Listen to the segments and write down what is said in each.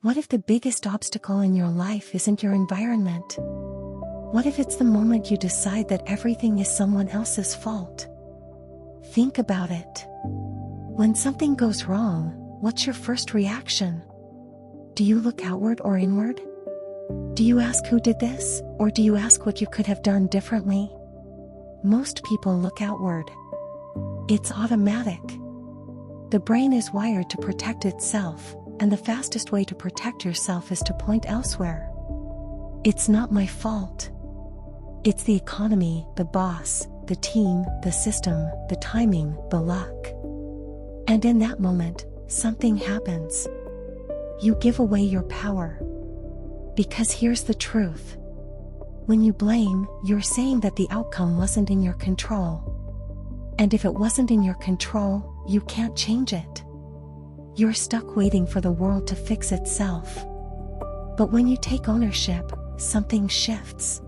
What if the biggest obstacle in your life isn't your environment? What if it's the moment you decide that everything is someone else's fault? Think about it. When something goes wrong, what's your first reaction? Do you look outward or inward? Do you ask who did this, or do you ask what you could have done differently? Most people look outward. It's automatic. The brain is wired to protect itself, and the fastest way to protect yourself is to point elsewhere. It's not my fault. It's the economy, the boss, the team, the system, the timing, the luck. And in that moment, something happens. You give away your power. Because here's the truth. When you blame, you're saying that the outcome wasn't in your control. And if it wasn't in your control, you can't change it. You're stuck waiting for the world to fix itself. But when you take ownership, something shifts.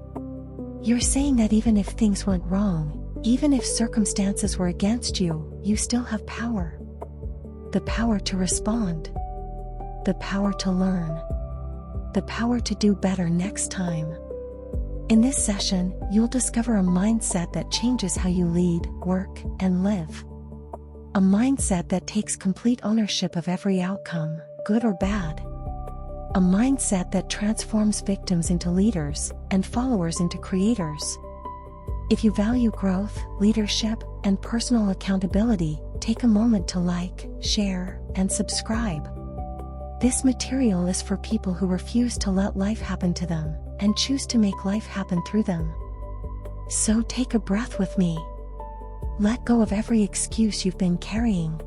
You're saying that even if things went wrong, even if circumstances were against you, you still have power. The power to respond. The power to learn. The power to do better next time. In this session, you'll discover a mindset that changes how you lead, work, and live. A mindset that takes complete ownership of every outcome, good or bad. A mindset that transforms victims into leaders and followers into creators. If you value growth, leadership, and personal accountability, take a moment to like, share, and subscribe. This material is for people who refuse to let life happen to them and choose to make life happen through them. So take a breath with me. Let go of every excuse you've been carrying.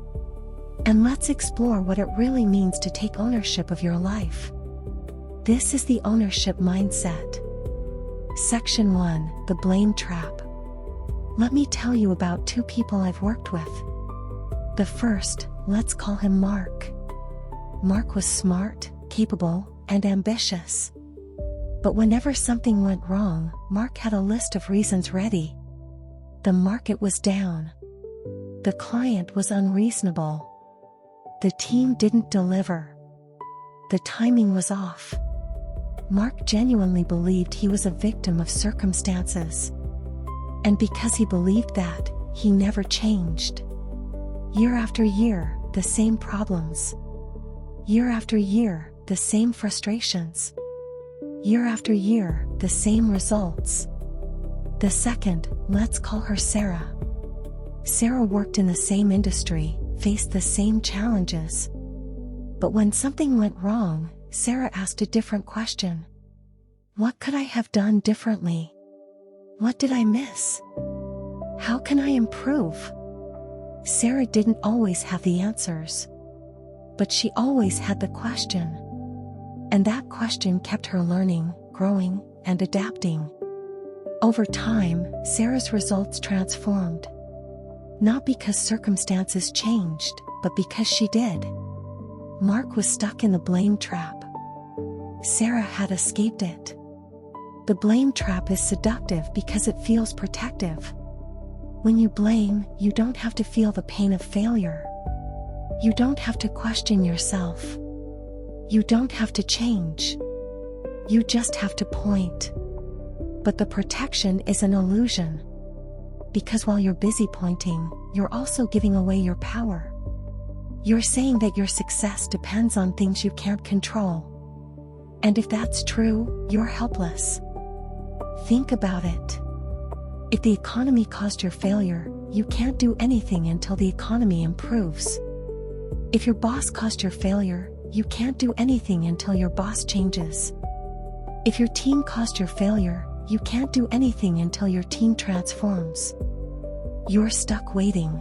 And let's explore what it really means to take ownership of your life. This is the ownership mindset. Section 1, the blame trap. Let me tell you about two people I've worked with. The first, let's call him Mark. Mark was smart, capable, and ambitious. But whenever something went wrong, Mark had a list of reasons ready. The market was down. The client was unreasonable. The team didn't deliver. The timing was off. Mark genuinely believed he was a victim of circumstances. And because he believed that, he never changed. Year after year, the same problems. Year after year, the same frustrations. Year after year, the same results. The second, let's call her Sarah. Sarah worked in the same industry, faced the same challenges. But when something went wrong, Sarah asked a different question. What could I have done differently? What did I miss? How can I improve? Sarah didn't always have the answers. But she always had the question. And that question kept her learning, growing, and adapting. Over time, Sarah's results transformed. Not because circumstances changed, but because she did. Mark was stuck in the blame trap. Sarah had escaped it. The blame trap is seductive because it feels protective. When you blame, you don't have to feel the pain of failure. You don't have to question yourself. You don't have to change. You just have to point. But the protection is an illusion. Because while you're busy pointing, you're also giving away your power. You're saying that your success depends on things you can't control. And if that's true, you're helpless. Think about it. If the economy caused your failure, you can't do anything until the economy improves. If your boss caused your failure, you can't do anything until your boss changes. If your team caused your failure, you can't do anything until your team transforms. You're stuck waiting.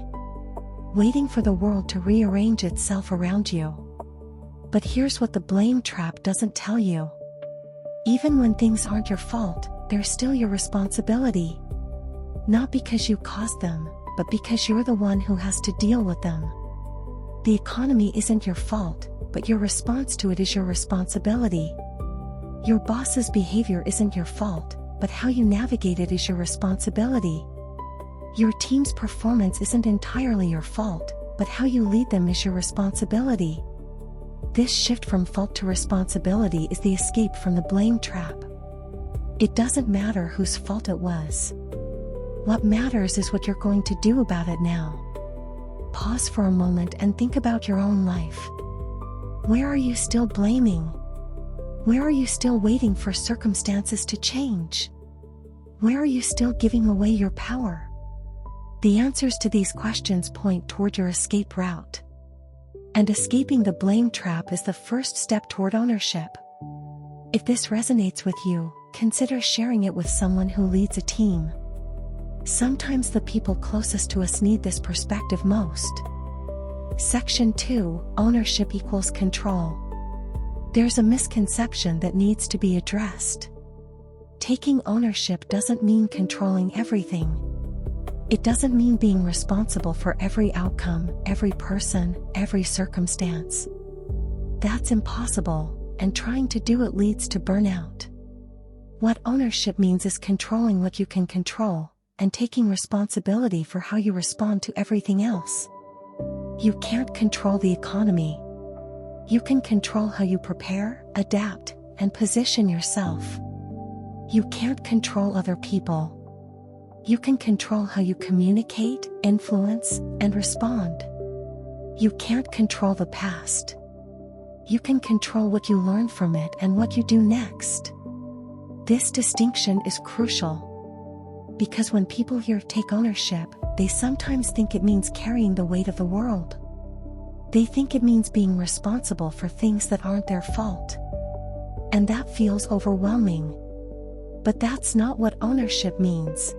Waiting for the world to rearrange itself around you. But here's what the blame trap doesn't tell you. Even when things aren't your fault, they're still your responsibility. Not because you caused them, but because you're the one who has to deal with them. The economy isn't your fault, but your response to it is your responsibility. Your boss's behavior isn't your fault, but how you navigate it is your responsibility. Your team's performance isn't entirely your fault, but how you lead them is your responsibility. This shift from fault to responsibility is the escape from the blame trap. It doesn't matter whose fault it was. What matters is what you're going to do about it now. Pause for a moment and think about your own life. Where are you still blaming? Where are you still waiting for circumstances to change? Where are you still giving away your power? The answers to these questions point toward your escape route. And escaping the blame trap is the first step toward ownership. If this resonates with you, consider sharing it with someone who leads a team. Sometimes the people closest to us need this perspective most. Section 2: Ownership equals control. There's a misconception that needs to be addressed. Taking ownership doesn't mean controlling everything. It doesn't mean being responsible for every outcome, every person, every circumstance. That's impossible, and trying to do it leads to burnout. What ownership means is controlling what you can control, and taking responsibility for how you respond to everything else. You can't control the economy. You can control how you prepare, adapt, and position yourself. You can't control other people. You can control how you communicate, influence, and respond. You can't control the past. You can control what you learn from it and what you do next. This distinction is crucial. Because when people hear take ownership, they sometimes think it means carrying the weight of the world. They think it means being responsible for things that aren't their fault. And that feels overwhelming. But that's not what ownership means.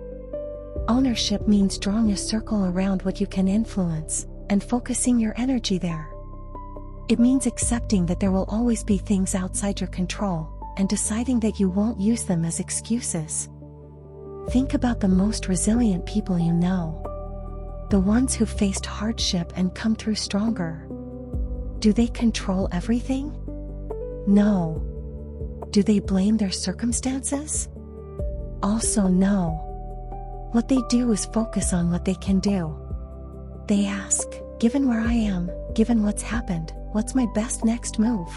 Ownership means drawing a circle around what you can influence, and focusing your energy there. It means accepting that there will always be things outside your control, and deciding that you won't use them as excuses. Think about the most resilient people you know. The ones who faced hardship and come through stronger. Do they control everything? No. Do they blame their circumstances? Also no. What they do is focus on what they can do. They ask, given where I am, given what's happened, what's my best next move?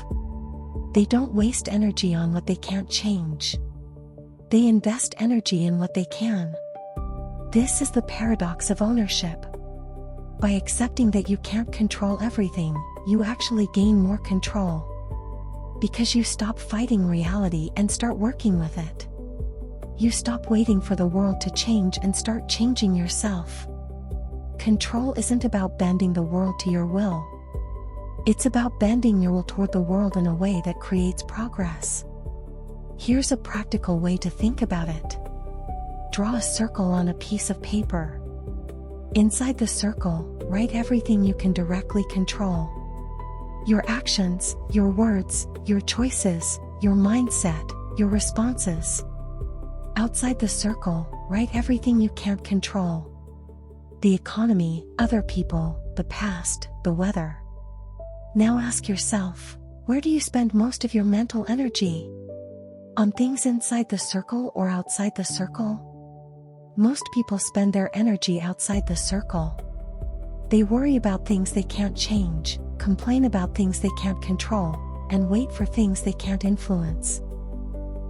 They don't waste energy on what they can't change. They invest energy in what they can. This is the paradox of ownership. By accepting that you can't control everything, you actually gain more control. Because you stop fighting reality and start working with it. You stop waiting for the world to change and start changing yourself. Control isn't about bending the world to your will. It's about bending your will toward the world in a way that creates progress. Here's a practical way to think about it. Draw a circle on a piece of paper. Inside the circle, write everything you can directly control. Your actions, your words, your choices, your mindset, your responses. Outside the circle, write everything you can't control. The economy, other people, the past, the weather. Now ask yourself, where do you spend most of your mental energy? On things inside the circle or outside the circle? Most people spend their energy outside the circle. They worry about things they can't change, complain about things they can't control, and wait for things they can't influence.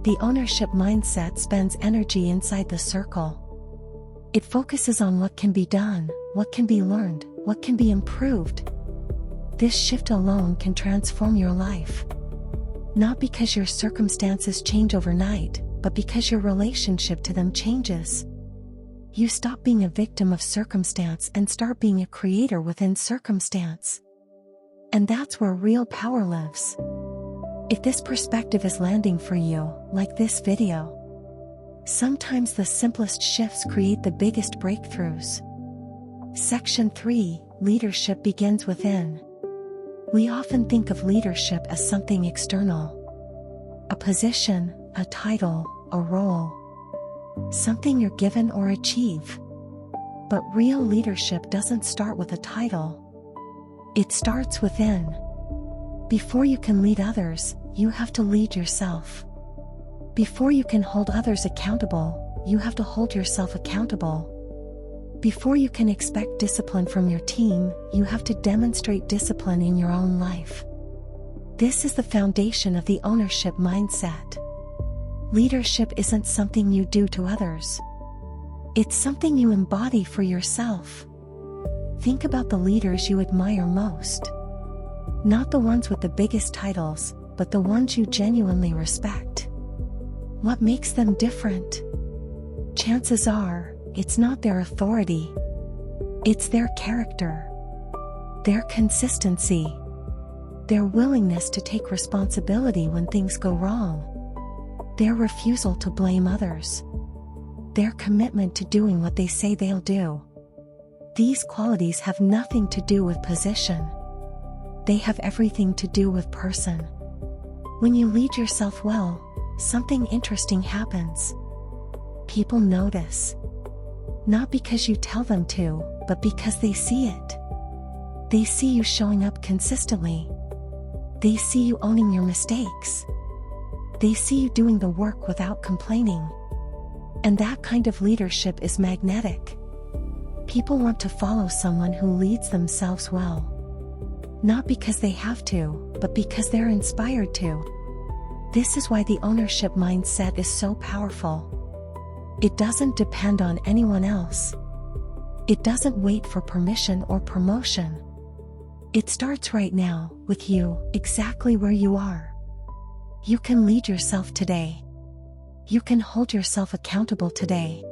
The ownership mindset spends energy inside the circle. It focuses on what can be done, what can be learned, what can be improved. This shift alone can transform your life. Not because your circumstances change overnight, but because your relationship to them changes. You stop being a victim of circumstance and start being a creator within circumstance. And that's where real power lives. If this perspective is landing for you, like this video, sometimes the simplest shifts create the biggest breakthroughs. Section 3: Leadership begins within. We often think of leadership as something external. A position, a title, a role. Something you're given or achieve. But real leadership doesn't start with a title. It starts within. Before you can lead others, you have to lead yourself. Before you can hold others accountable, you have to hold yourself accountable. Before you can expect discipline from your team, you have to demonstrate discipline in your own life. This is the foundation of the ownership mindset. Leadership isn't something you do to others. It's something you embody for yourself. Think about the leaders you admire most. Not the ones with the biggest titles, but the ones you genuinely respect. What makes them different? Chances are, it's not their authority. It's their character, their consistency, their willingness to take responsibility when things go wrong, their refusal to blame others, their commitment to doing what they say they'll do. These qualities have nothing to do with position. They have everything to do with person. When you lead yourself well, something interesting happens. People notice. Not because you tell them to, but because they see it. They see you showing up consistently. They see you owning your mistakes. They see you doing the work without complaining. And that kind of leadership is magnetic. People want to follow someone who leads themselves well. Not because they have to, but because they're inspired to. This is why the ownership mindset is so powerful. It doesn't depend on anyone else. It doesn't wait for permission or promotion. It starts right now, with you, exactly where you are. You can lead yourself today. You can hold yourself accountable today.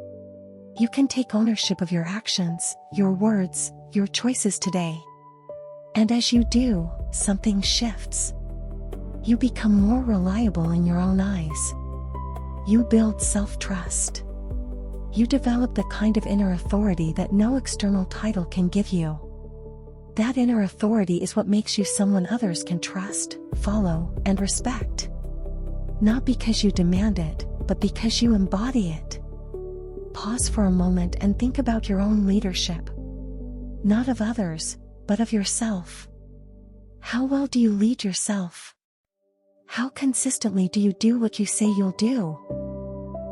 You can take ownership of your actions, your words, your choices today. And as you do, something shifts. You become more reliable in your own eyes. You build self-trust. You develop the kind of inner authority that no external title can give you. That inner authority is what makes you someone others can trust, follow, and respect. Not because you demand it, but because you embody it. Pause for a moment and think about your own leadership. Not of others, but of yourself. How well do you lead yourself? How consistently do you do what you say you'll do?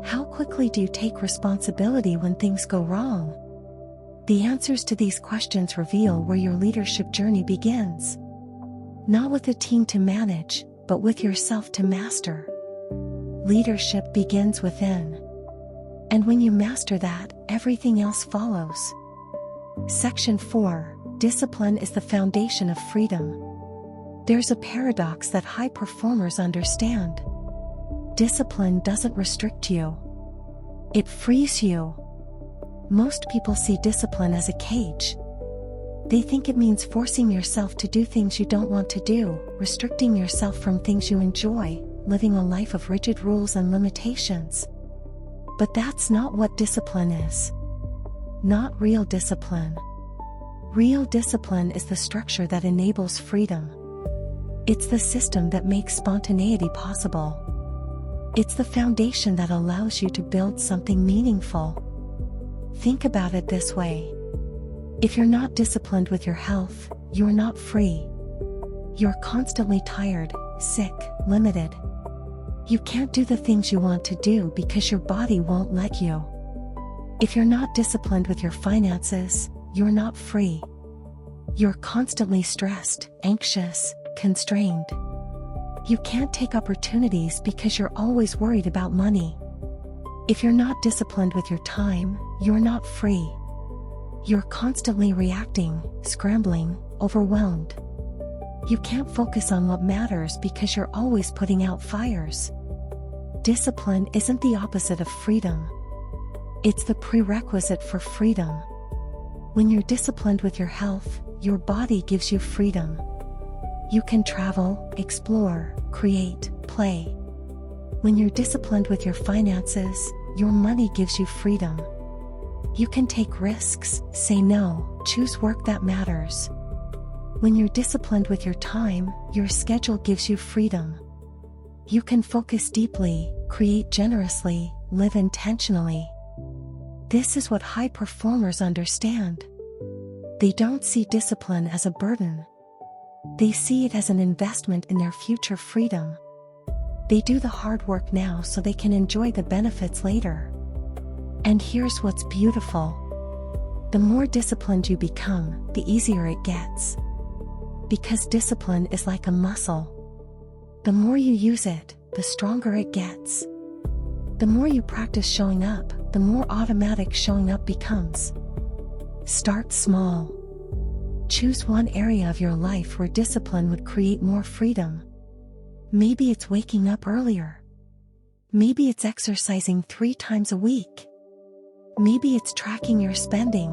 How quickly do you take responsibility when things go wrong? The answers to these questions reveal where your leadership journey begins. Not with a team to manage, but with yourself to master. Leadership begins within. And when you master that, everything else follows. Section 4. Discipline is the foundation of freedom. There's a paradox that high performers understand. Discipline doesn't restrict you. It frees you. Most people see discipline as a cage. They think it means forcing yourself to do things you don't want to do, restricting yourself from things you enjoy, living a life of rigid rules and limitations. But that's not what discipline is. Not real discipline. Real discipline is the structure that enables freedom. It's the system that makes spontaneity possible. It's the foundation that allows you to build something meaningful. Think about it this way. If you're not disciplined with your health, you're not free. You're constantly tired, sick, limited. You can't do the things you want to do because your body won't let you. If you're not disciplined with your finances, you're not free. You're constantly stressed, anxious, constrained. You can't take opportunities because you're always worried about money. If you're not disciplined with your time, you're not free. You're constantly reacting, scrambling, overwhelmed. You can't focus on what matters because you're always putting out fires. Discipline isn't the opposite of freedom. It's the prerequisite for freedom. When you're disciplined with your health, your body gives you freedom. You can travel, explore, create, play. When you're disciplined with your finances, your money gives you freedom. You can take risks, say no, choose work that matters. When you're disciplined with your time, your schedule gives you freedom. You can focus deeply, create generously, live intentionally. This is what high performers understand. They don't see discipline as a burden. They see it as an investment in their future freedom. They do the hard work now so they can enjoy the benefits later. And here's what's beautiful. The more disciplined you become, the easier it gets. Because discipline is like a muscle. The more you use it, the stronger it gets. The more you practice showing up, the more automatic showing up becomes. Start small. Choose one area of your life where discipline would create more freedom. Maybe it's waking up earlier. Maybe it's exercising 3 times a week. Maybe it's tracking your spending.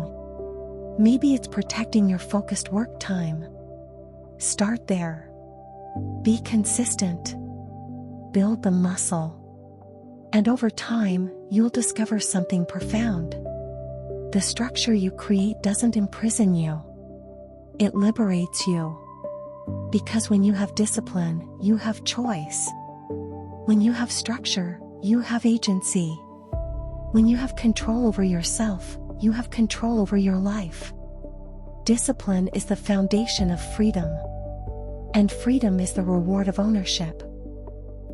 Maybe it's protecting your focused work time. Start there. Be consistent. Build the muscle. And over time, you'll discover something profound. The structure you create doesn't imprison you. It liberates you. Because when you have discipline, you have choice. When you have structure, you have agency. When you have control over yourself, you have control over your life. Discipline is the foundation of freedom. And freedom is the reward of ownership.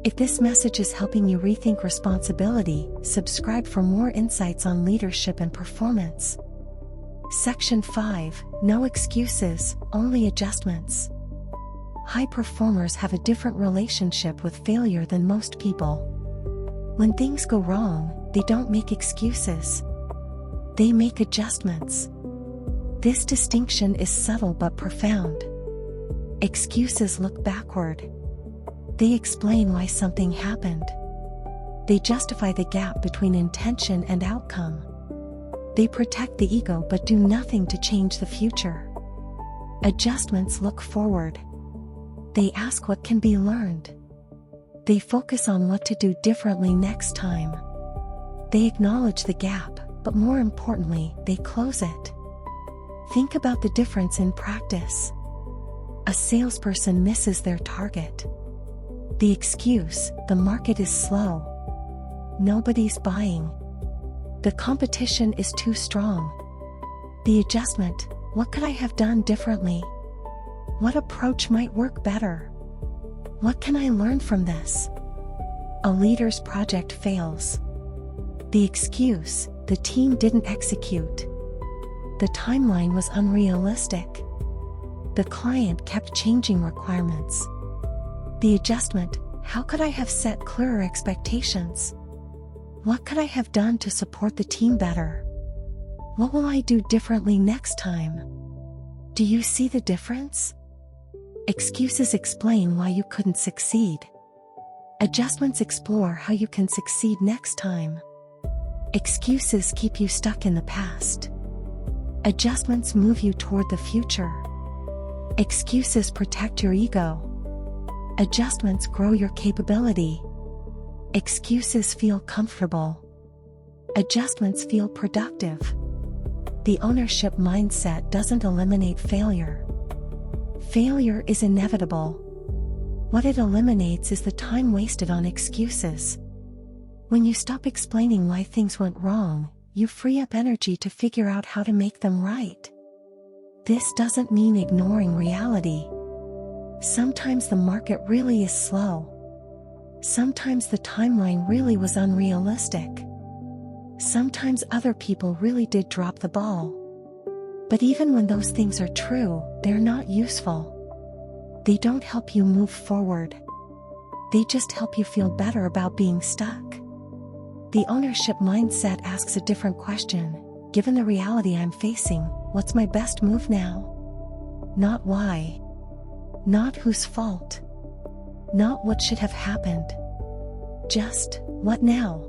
If this message is helping you rethink responsibility, subscribe for more insights on leadership and performance. Section 5, No excuses, only adjustments. High performers have a different relationship with failure than most people. When things go wrong, they don't make excuses. They make adjustments. This distinction is subtle but profound. Excuses look backward. They explain why something happened. They justify the gap between intention and outcome. They protect the ego but do nothing to change the future. Adjustments look forward. They ask what can be learned. They focus on what to do differently next time. They acknowledge the gap, but more importantly, they close it. Think about the difference in practice. A salesperson misses their target. The excuse, the market is slow. Nobody's buying. The competition is too strong. The adjustment, what could I have done differently? What approach might work better? What can I learn from this? A leader's project fails. The excuse, the team didn't execute. The timeline was unrealistic. The client kept changing requirements. The adjustment, how could I have set clearer expectations? What could I have done to support the team better? What will I do differently next time? Do you see the difference? Excuses explain why you couldn't succeed. Adjustments explore how you can succeed next time. Excuses keep you stuck in the past. Adjustments move you toward the future. Excuses protect your ego. Adjustments grow your capability. Excuses feel comfortable. Adjustments feel productive. The ownership mindset doesn't eliminate failure. Failure is inevitable. What it eliminates is the time wasted on excuses. When you stop explaining why things went wrong, you free up energy to figure out how to make them right. This doesn't mean ignoring reality. Sometimes the market really is slow. Sometimes the timeline really was unrealistic. Sometimes other people really did drop the ball. But even when those things are true, they're not useful. They don't help you move forward. They just help you feel better about being stuck. The ownership mindset asks a different question. Given the reality I'm facing, what's my best move now? Not why. Not whose fault. Not what should have happened. Just, what now?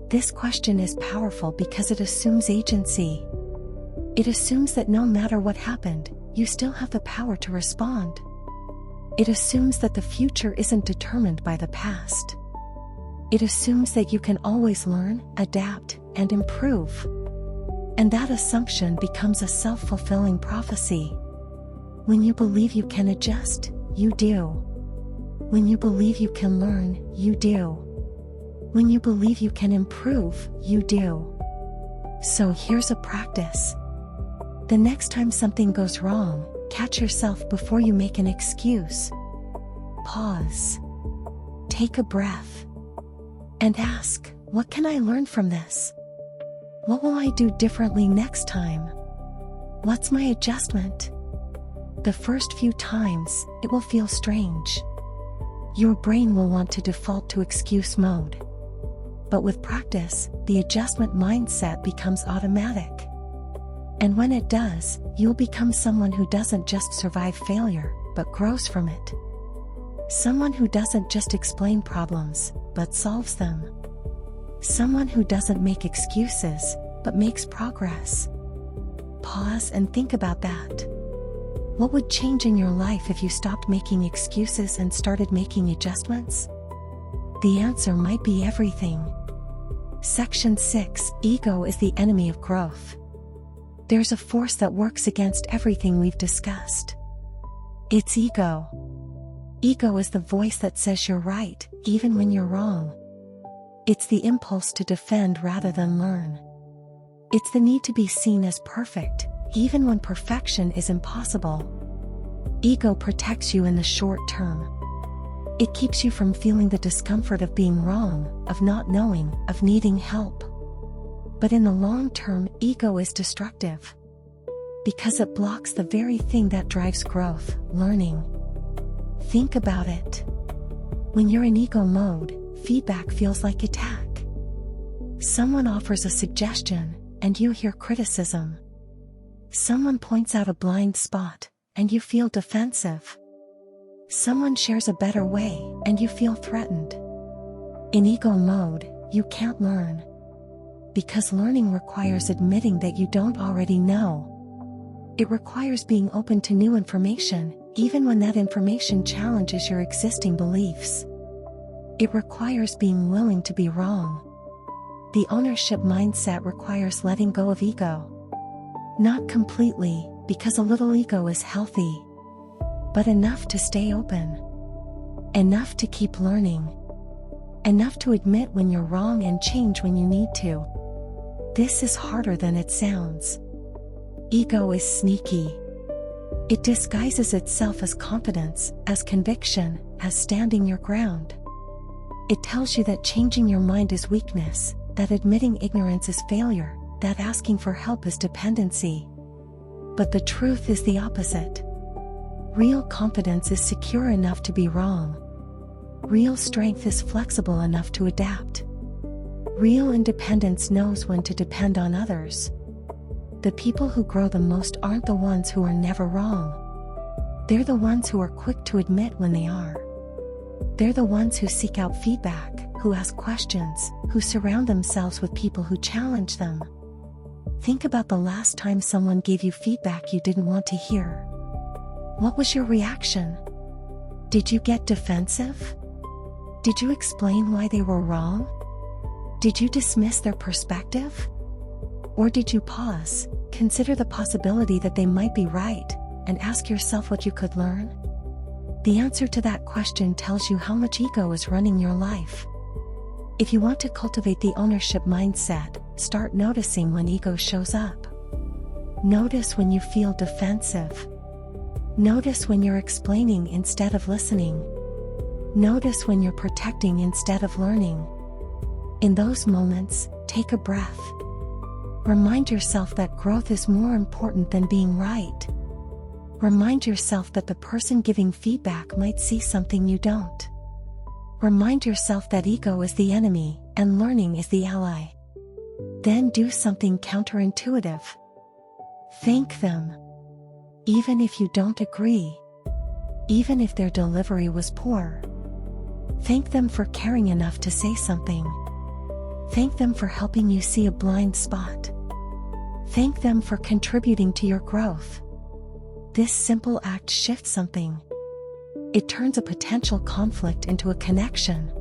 This question is powerful because it assumes agency. It assumes that no matter what happened, you still have the power to respond. It assumes that the future isn't determined by the past. It assumes that you can always learn, adapt, and improve. And that assumption becomes a self-fulfilling prophecy. When you believe you can adjust, you do. When you believe you can learn, you do. When you believe you can improve, you do. So here's a practice. The next time something goes wrong, catch yourself before you make an excuse. Pause. Take a breath. And ask, what can I learn from this? What will I do differently next time? What's my adjustment? The first few times, it will feel strange. Your brain will want to default to excuse mode. But with practice, the adjustment mindset becomes automatic. And when it does, you'll become someone who doesn't just survive failure, but grows from it. Someone who doesn't just explain problems, but solves them. Someone who doesn't make excuses, but makes progress. Pause and think about that. What would change in your life if you stopped making excuses and started making adjustments? The answer might be everything. Section 6, Ego is the enemy of growth. There's a force that works against everything we've discussed. It's ego. Ego is the voice that says you're right, even when you're wrong. It's the impulse to defend rather than learn. It's the need to be seen as perfect, even when perfection is impossible. Ego protects you in the short term. It keeps you from feeling the discomfort of being wrong, of not knowing, of needing help. But in the long term, ego is destructive. Because it blocks the very thing that drives growth, learning. Think about it. When you're in ego mode, feedback feels like attack. Someone offers a suggestion, and you hear criticism. Someone points out a blind spot, and you feel defensive. Someone shares a better way, and you feel threatened. In ego mode, you can't learn. Because learning requires admitting that you don't already know. It requires being open to new information, even when that information challenges your existing beliefs. It requires being willing to be wrong. The ownership mindset requires letting go of ego. Not completely, because a little ego is healthy. But enough to stay open. Enough to keep learning. Enough to admit when you're wrong and change when you need to. This is harder than it sounds. Ego is sneaky. It disguises itself as confidence, as conviction, as standing your ground. It tells you that changing your mind is weakness, that admitting ignorance is failure, that asking for help is dependency. But the truth is the opposite. Real confidence is secure enough to be wrong. Real strength is flexible enough to adapt. Real independence knows when to depend on others. The people who grow the most aren't the ones who are never wrong. They're the ones who are quick to admit when they are. They're the ones who seek out feedback, who ask questions, who surround themselves with people who challenge them. Think about the last time someone gave you feedback you didn't want to hear. What was your reaction? Did you get defensive? Did you explain why they were wrong? Did you dismiss their perspective? Or did you pause, consider the possibility that they might be right, and ask yourself what you could learn? The answer to that question tells you how much ego is running your life. If you want to cultivate the ownership mindset, start noticing when ego shows up. Notice when you feel defensive. Notice when you're explaining instead of listening. Notice when you're protecting instead of learning. In those moments, take a breath. Remind yourself that growth is more important than being right. Remind yourself that the person giving feedback might see something you don't. Remind yourself that ego is the enemy, and learning is the ally. Then do something counterintuitive. Thank them. Even if you don't agree. Even if their delivery was poor. Thank them for caring enough to say something. Thank them for helping you see a blind spot. Thank them for contributing to your growth. This simple act shifts something. It turns a potential conflict into a connection.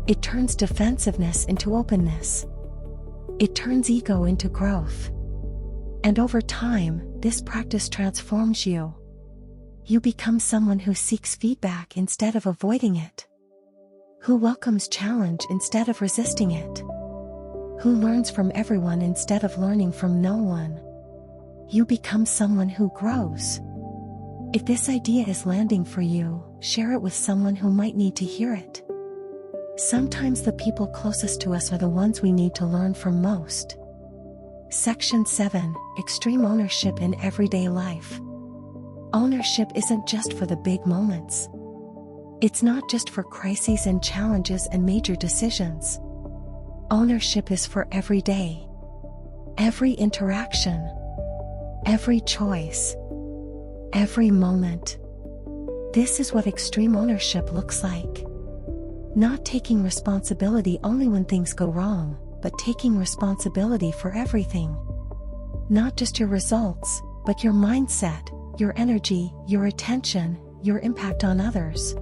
It turns defensiveness into openness. It turns ego into growth. And over time, this practice transforms you. You become someone who seeks feedback instead of avoiding it. Who welcomes challenge instead of resisting it. Who learns from everyone instead of learning from no one. You become someone who grows. If this idea is landing for you, share it with someone who might need to hear it. Sometimes the people closest to us are the ones we need to learn from most. Section 7, Extreme Ownership in Everyday Life. Ownership isn't just for the big moments. It's not just for crises and challenges and major decisions. Ownership is for every day, every interaction, every choice, every moment. This is what extreme ownership looks like. Not taking responsibility only when things go wrong, but taking responsibility for everything. Not just your results, but your mindset, your energy, your attention, your impact on others.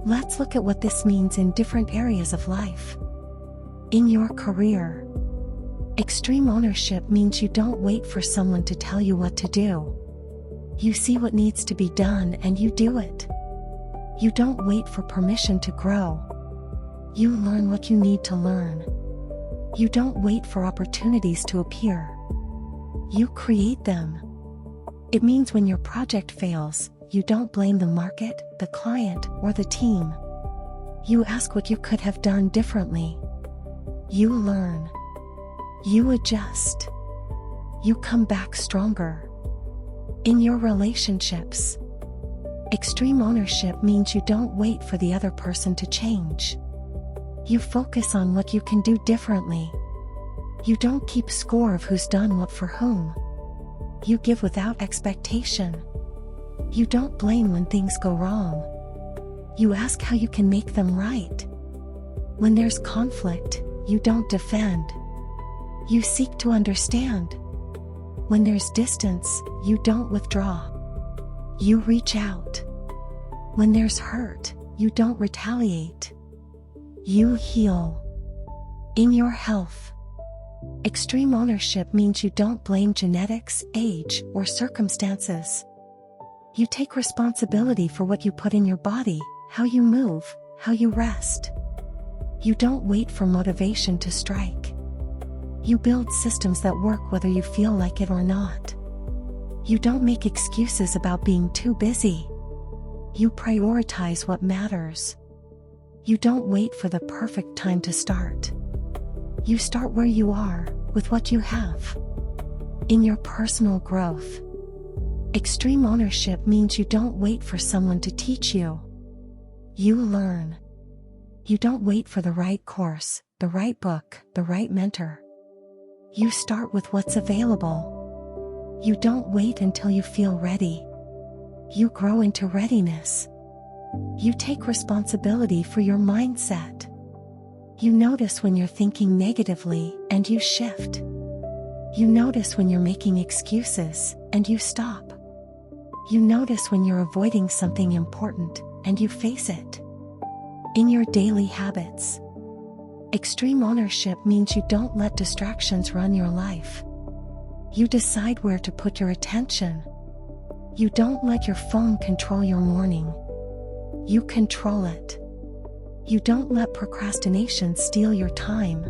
Let's look at what this means in different areas of life. In your career, extreme ownership means you don't wait for someone to tell you what to do. You see what needs to be done and you do it. You don't wait for permission to grow. You learn what you need to learn. You don't wait for opportunities to appear. You create them. It means when your project fails, you don't blame the market, the client, or the team. You ask what you could have done differently. You learn. You adjust. You come back stronger. In your relationships, extreme ownership means you don't wait for the other person to change. You focus on what you can do differently. You don't keep score of who's done what for whom. You give without expectation. You don't blame when things go wrong. You ask how you can make them right. When there's conflict, you don't defend. You seek to understand. When there's distance, you don't withdraw. You reach out. When there's hurt, you don't retaliate. You heal. In your health, extreme ownership means you don't blame genetics, age, or circumstances. You take responsibility for what you put in your body, how you move, how you rest. You don't wait for motivation to strike. You build systems that work whether you feel like it or not. You don't make excuses about being too busy. You prioritize what matters. You don't wait for the perfect time to start. You start where you are, with what you have. In your personal growth, extreme ownership means you don't wait for someone to teach you. You learn. You don't wait for the right course, the right book, the right mentor. You start with what's available. You don't wait until you feel ready. You grow into readiness. You take responsibility for your mindset. You notice when you're thinking negatively, and you shift. You notice when you're making excuses, and you stop. You notice when you're avoiding something important, and you face it. In your daily habits, extreme ownership means you don't let distractions run your life. You decide where to put your attention. You don't let your phone control your morning. You control it. You don't let procrastination steal your time.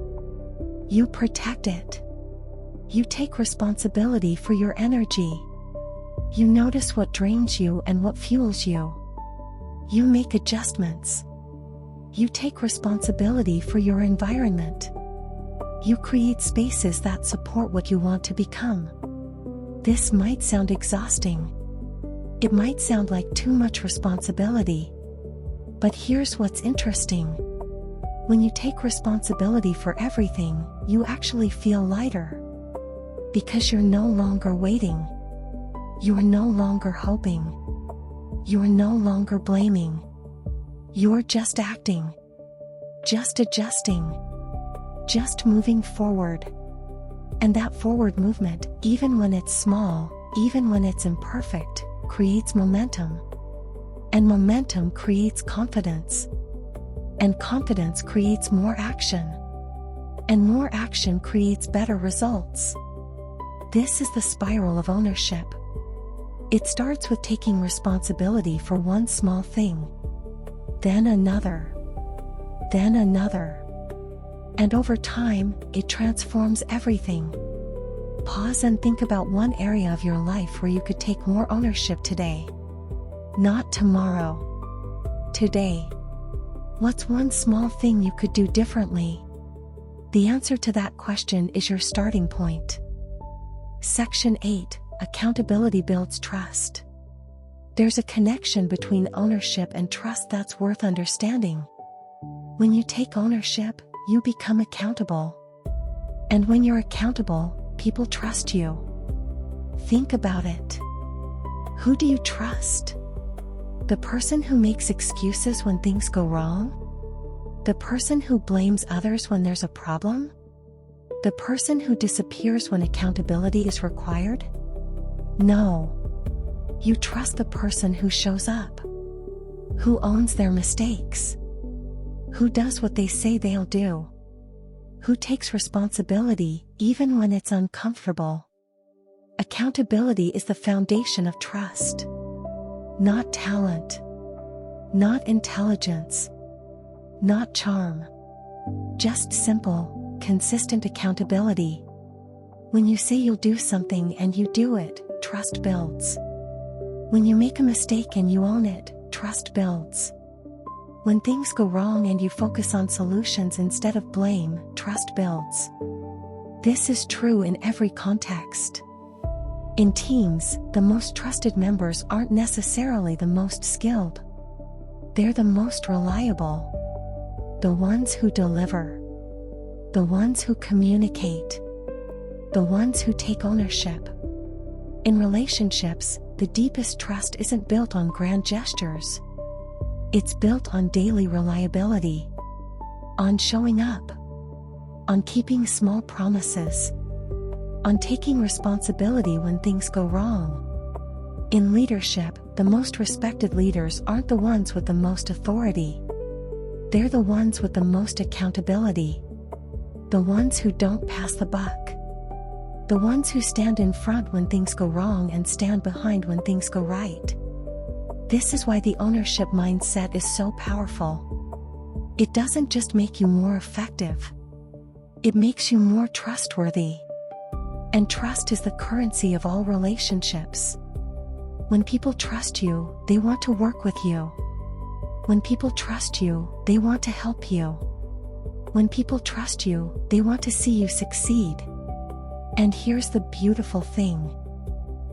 You protect it. You take responsibility for your energy. You notice what drains you and what fuels you. You make adjustments. You take responsibility for your environment. You create spaces that support what you want to become. This might sound exhausting. It might sound like too much responsibility. But here's what's interesting. When you take responsibility for everything, you actually feel lighter. Because you're no longer waiting. You're no longer hoping. You're no longer blaming. You're just acting. Just adjusting. Just moving forward. And that forward movement, even when it's small, even when it's imperfect, creates momentum. And momentum creates confidence. And confidence creates more action. And more action creates better results. This is the spiral of ownership. It starts with taking responsibility for one small thing. Then another. Then another. And over time, it transforms everything. Pause and think about one area of your life where you could take more ownership today. Not tomorrow. Today. What's one small thing you could do differently? The answer to that question is your starting point. Section 8. Accountability builds trust. There's a connection between ownership and trust that's worth understanding. When you take ownership, you become accountable. And when you're accountable, people trust you. Think about it. Who do you trust? The person who makes excuses when things go wrong? The person who blames others when there's a problem? The person who disappears when accountability is required? No. You trust the person who shows up, who owns their mistakes, who does what they say they'll do, who takes responsibility even when it's uncomfortable. Accountability is the foundation of trust. Not talent, not intelligence, not charm. Just simple, consistent accountability. When you say you'll do something and you do it, trust builds. When you make a mistake and you own it, trust builds. When things go wrong and you focus on solutions instead of blame, trust builds. This is true in every context. In teams, the most trusted members aren't necessarily the most skilled. They're the most reliable. The ones who deliver. The ones who communicate. The ones who take ownership. In relationships, the deepest trust isn't built on grand gestures. It's built on daily reliability. On showing up. On keeping small promises. On taking responsibility when things go wrong. In leadership, the most respected leaders aren't the ones with the most authority. They're the ones with the most accountability. The ones who don't pass the buck. The ones who stand in front when things go wrong and stand behind when things go right. This is why the ownership mindset is so powerful. It doesn't just make you more effective. It makes you more trustworthy. And trust is the currency of all relationships. When people trust you, they want to work with you. When people trust you, they want to help you. When people trust you, they want to see you succeed. And here's the beautiful thing.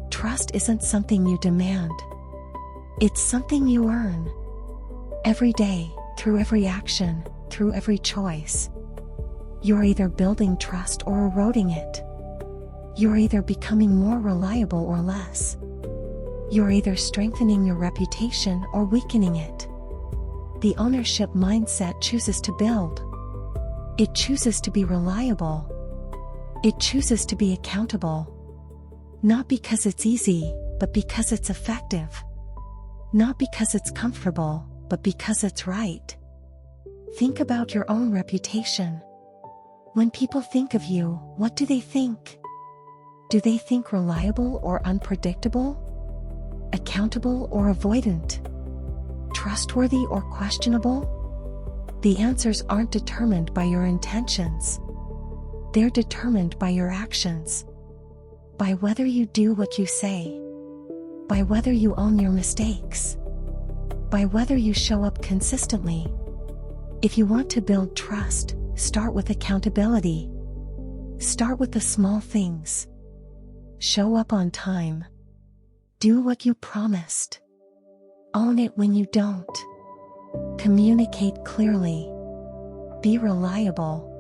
Trust isn't something you demand. It's something you earn. Every day, through every action, through every choice. You're either building trust or eroding it. You're either becoming more reliable or less. You're either strengthening your reputation or weakening it. The ownership mindset chooses to build. It chooses to be reliable. It chooses to be accountable. Not because it's easy, but because it's effective. Not because it's comfortable, but because it's right. Think about your own reputation. When people think of you, what do they think? Do they think reliable or unpredictable? Accountable or avoidant? Trustworthy or questionable? The answers aren't determined by your intentions. They're determined by your actions. By whether you do what you say. By whether you own your mistakes. By whether you show up consistently. If you want to build trust, start with accountability. Start with the small things. Show up on time. Do what you promised. Own it when you don't. Communicate clearly. Be reliable.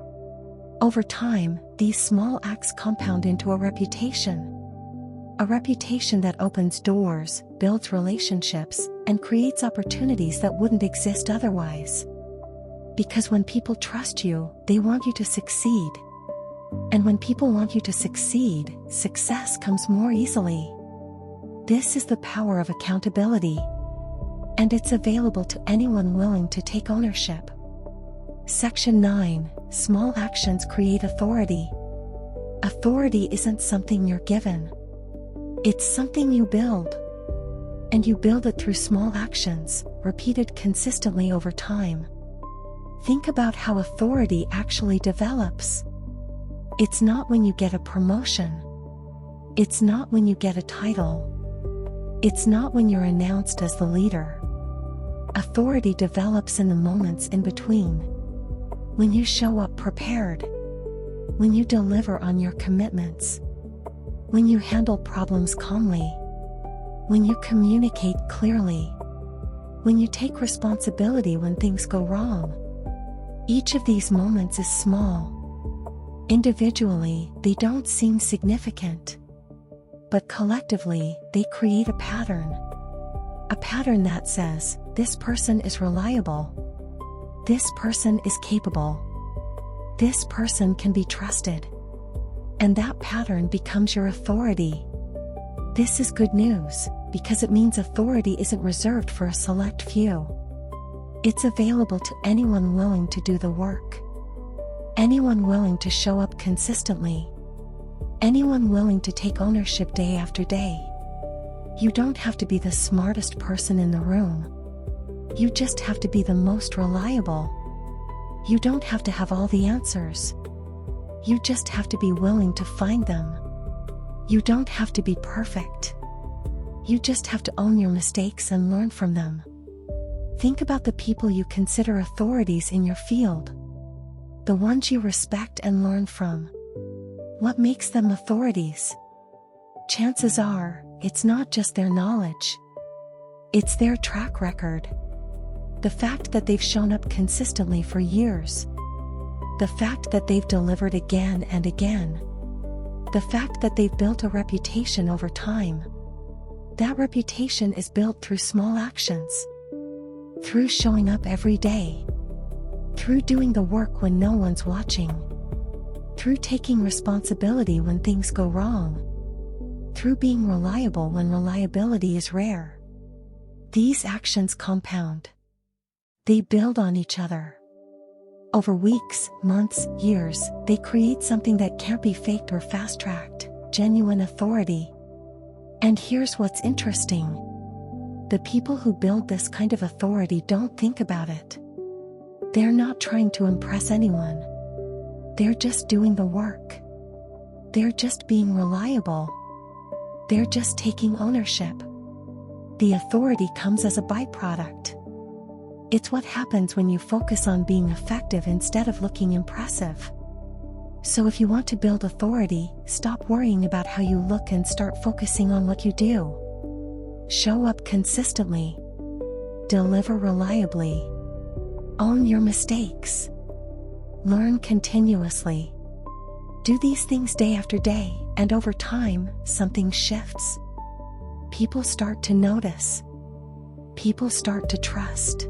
Over time, these small acts compound into a reputation. A reputation that opens doors, builds relationships, and creates opportunities that wouldn't exist otherwise. Because when people trust you, they want you to succeed. And when people want you to succeed, success comes more easily. This is the power of accountability. And it's available to anyone willing to take ownership. Section 9. Small actions create authority. Authority isn't something you're given. It's something you build. And you build it through small actions, repeated consistently over time. Think about how authority actually develops. It's not when you get a promotion. It's not when you get a title. It's not when you're announced as the leader. Authority develops in the moments in between. When you show up prepared. When you deliver on your commitments. When you handle problems calmly. when you communicate clearly, when you take responsibility when things go wrong. Each of these moments is small. Individually, they don't seem significant. But collectively, they create a pattern. A pattern that says, this person is reliable. This person is capable. This person can be trusted. And that pattern becomes your authority. This is good news, because it means authority isn't reserved for a select few. It's available to anyone willing to do the work. Anyone willing to show up consistently. Anyone willing to take ownership day after day. You don't have to be the smartest person in the room. You just have to be the most reliable. You don't have to have all the answers. You just have to be willing to find them. You don't have to be perfect. You just have to own your mistakes and learn from them. Think about the people you consider authorities in your field. The ones you respect and learn from. What makes them authorities? Chances are, it's not just their knowledge. It's their track record. The fact that they've shown up consistently for years. The fact that they've delivered again and again. The fact that they've built a reputation over time. That reputation is built through small actions. Through showing up every day. Through doing the work when no one's watching. Through taking responsibility when things go wrong. Through being reliable when reliability is rare. These actions compound. They build on each other. Over weeks, months, years, they create something that can't be faked or fast-tracked, genuine authority. And here's what's interesting. The people who build this kind of authority don't think about it. They're not trying to impress anyone. They're just doing the work. They're just being reliable. They're just taking ownership. The authority comes as a byproduct. It's what happens when you focus on being effective instead of looking impressive. So if you want to build authority, stop worrying about how you look and start focusing on what you do. Show up consistently. Deliver reliably. Own your mistakes. Learn continuously. Do these things day after day, and over time, something shifts. People start to notice. People start to trust.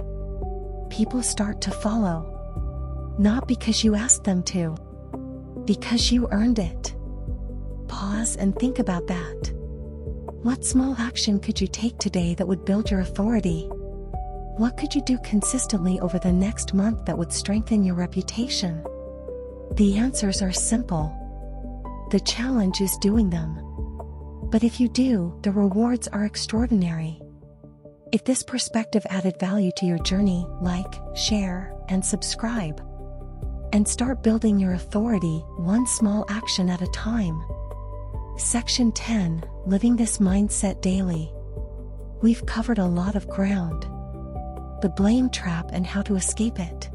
People start to follow. Not because you asked them to. Because you earned it. Pause and think about that. What small action could you take today that would build your authority? What could you do consistently over the next month that would strengthen your reputation? The answers are simple. The challenge is doing them. But if you do, the rewards are extraordinary. If this perspective added value to your journey, like, share, and subscribe. And start building your authority, one small action at a time. Section 10, Living This Mindset Daily. We've covered a lot of ground. The blame trap and how to escape it.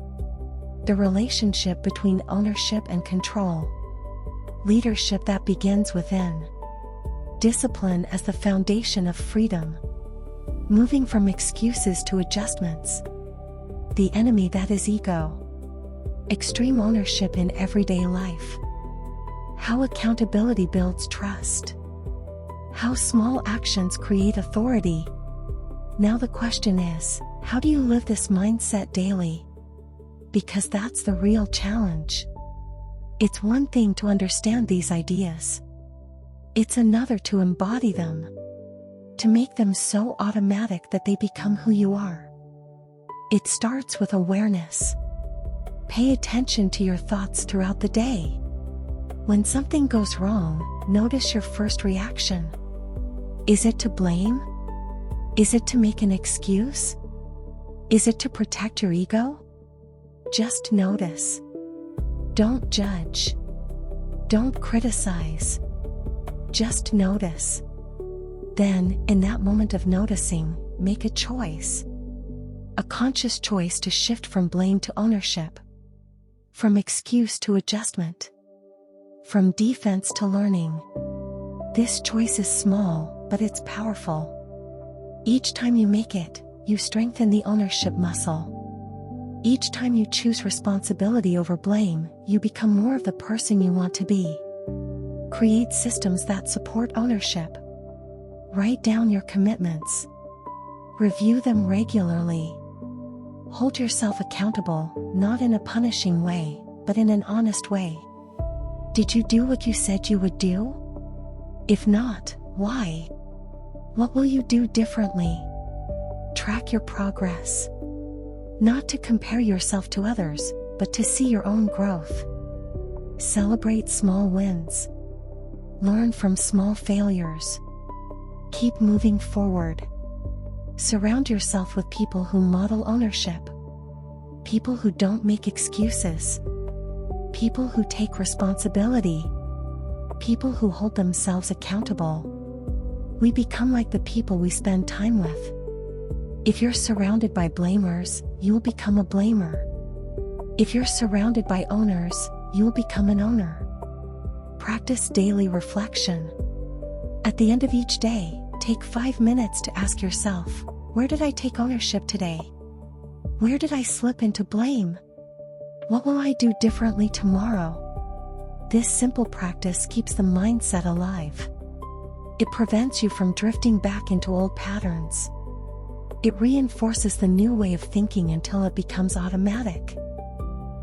The relationship between ownership and control. Leadership that begins within. Discipline as the foundation of freedom. Moving from excuses to adjustments. The enemy that is ego. Extreme ownership in everyday life. How accountability builds trust. How small actions create authority. Now the question is, how do you live this mindset daily? Because that's the real challenge. It's one thing to understand these ideas. It's another to embody them. To make them so automatic that they become who you are. It starts with awareness. Pay attention to your thoughts throughout the day. When something goes wrong, notice your first reaction. Is it to blame? Is it to make an excuse? Is it to protect your ego? Just notice. Don't judge. Don't criticize. Just notice. Then, in that moment of noticing, make a choice. A conscious choice to shift from blame to ownership. From excuse to adjustment. From defense to learning. This choice is small, but it's powerful. Each time you make it, you strengthen the ownership muscle. Each time you choose responsibility over blame, you become more of the person you want to be. Create systems that support ownership. Write down your commitments. Review them regularly. Hold yourself accountable, not in a punishing way, but in an honest way. Did you do what you said you would do? If not, why? What will you do differently? Track your progress. Not to compare yourself to others, but to see your own growth. Celebrate small wins. Learn from small failures. Keep moving forward. Surround yourself with people who model ownership. People who don't make excuses. People who take responsibility. People who hold themselves accountable. We become like the people we spend time with. If you're surrounded by blamers, you'll become a blamer. If you're surrounded by owners, you'll become an owner. Practice daily reflection. At the end of each day, take 5 minutes to ask yourself, where did I take ownership today? Where did I slip into blame? What will I do differently tomorrow? This simple practice keeps the mindset alive. It prevents you from drifting back into old patterns. It reinforces the new way of thinking until it becomes automatic.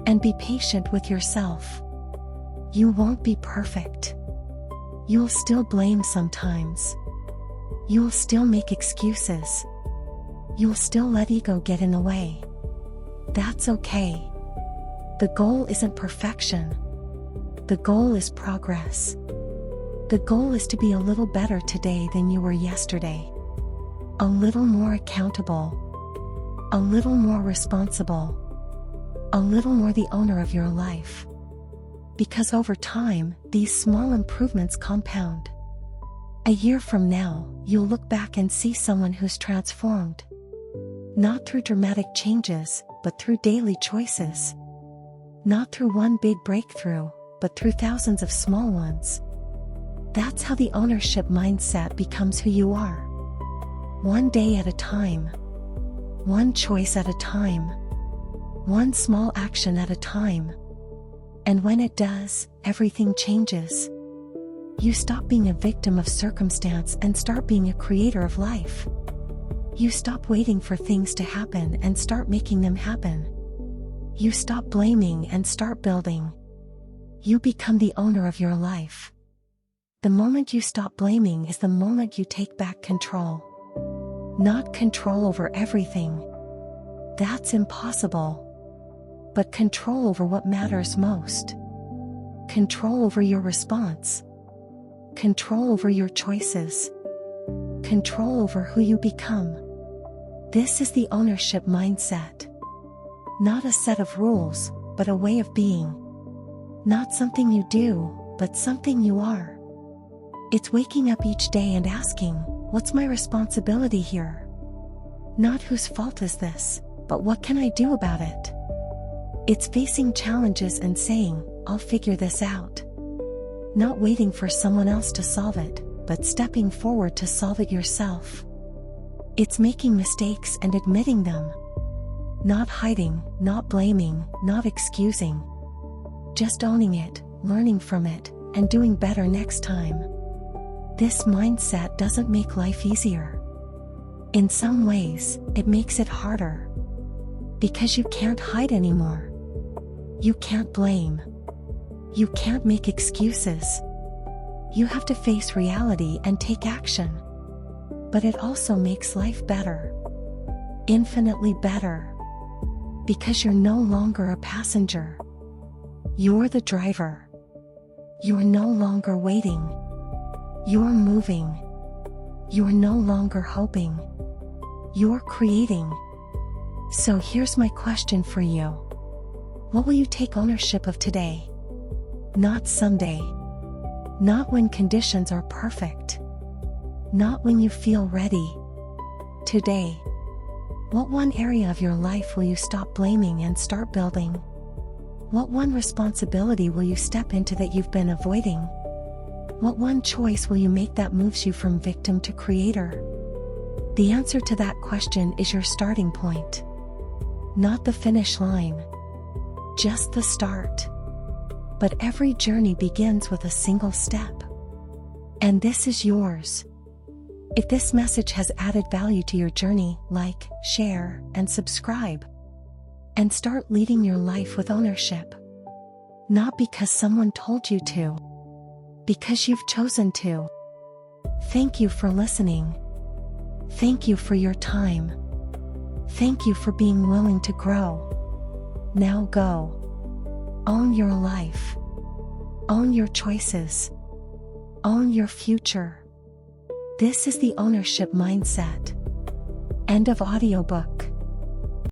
And be patient with yourself. You won't be perfect. You'll still blame sometimes. You'll still make excuses. You'll still let ego get in the way. That's okay. The goal isn't perfection. The goal is progress. The goal is to be a little better today than you were yesterday. A little more accountable. A little more responsible. A little more the owner of your life. Because over time, these small improvements compound. A year from now, you'll look back and see someone who's transformed. Not through dramatic changes, but through daily choices. Not through one big breakthrough, but through thousands of small ones. That's how the ownership mindset becomes who you are. One day at a time. One choice at a time. One small action at a time. And when it does, everything changes. You stop being a victim of circumstance and start being a creator of life. You stop waiting for things to happen and start making them happen. You stop blaming and start building. You become the owner of your life. The moment you stop blaming is the moment you take back control. Not control over everything. That's impossible. But control over what matters most. Control over your response. Control over your choices. Control over who you become. This is the ownership mindset. Not a set of rules, but a way of being. Not something you do, but something you are. It's waking up each day and asking, what's my responsibility here? Not whose fault is this, but what can I do about it? It's facing challenges and saying, I'll figure this out. Not waiting for someone else to solve it, but stepping forward to solve it yourself. It's making mistakes and admitting them. Not hiding, not blaming, not excusing. Just owning it, learning from it, and doing better next time. This mindset doesn't make life easier. In some ways, it makes it harder. Because you can't hide anymore. You can't blame. You can't make excuses. You have to face reality and take action. But it also makes life better. Infinitely better. Because you're no longer a passenger. You're the driver. You're no longer waiting. You're moving. You're no longer hoping. You're creating. So here's my question for you. What will you take ownership of today? Not someday. Not when conditions are perfect. Not when you feel ready. Today. What one area of your life will you stop blaming and start building? What one responsibility will you step into that you've been avoiding? What one choice will you make that moves you from victim to creator? The answer to that question is your starting point. Not the finish line, just the start. But every journey begins with a single step. And this is yours. If this message has added value to your journey, like, share, and subscribe. And start leading your life with ownership. Not because someone told you to, because you've chosen to. Thank you for listening. Thank you for your time. Thank you for being willing to grow. Now go. Own your life. Own your choices. Own your future. This is the ownership mindset. End of audiobook.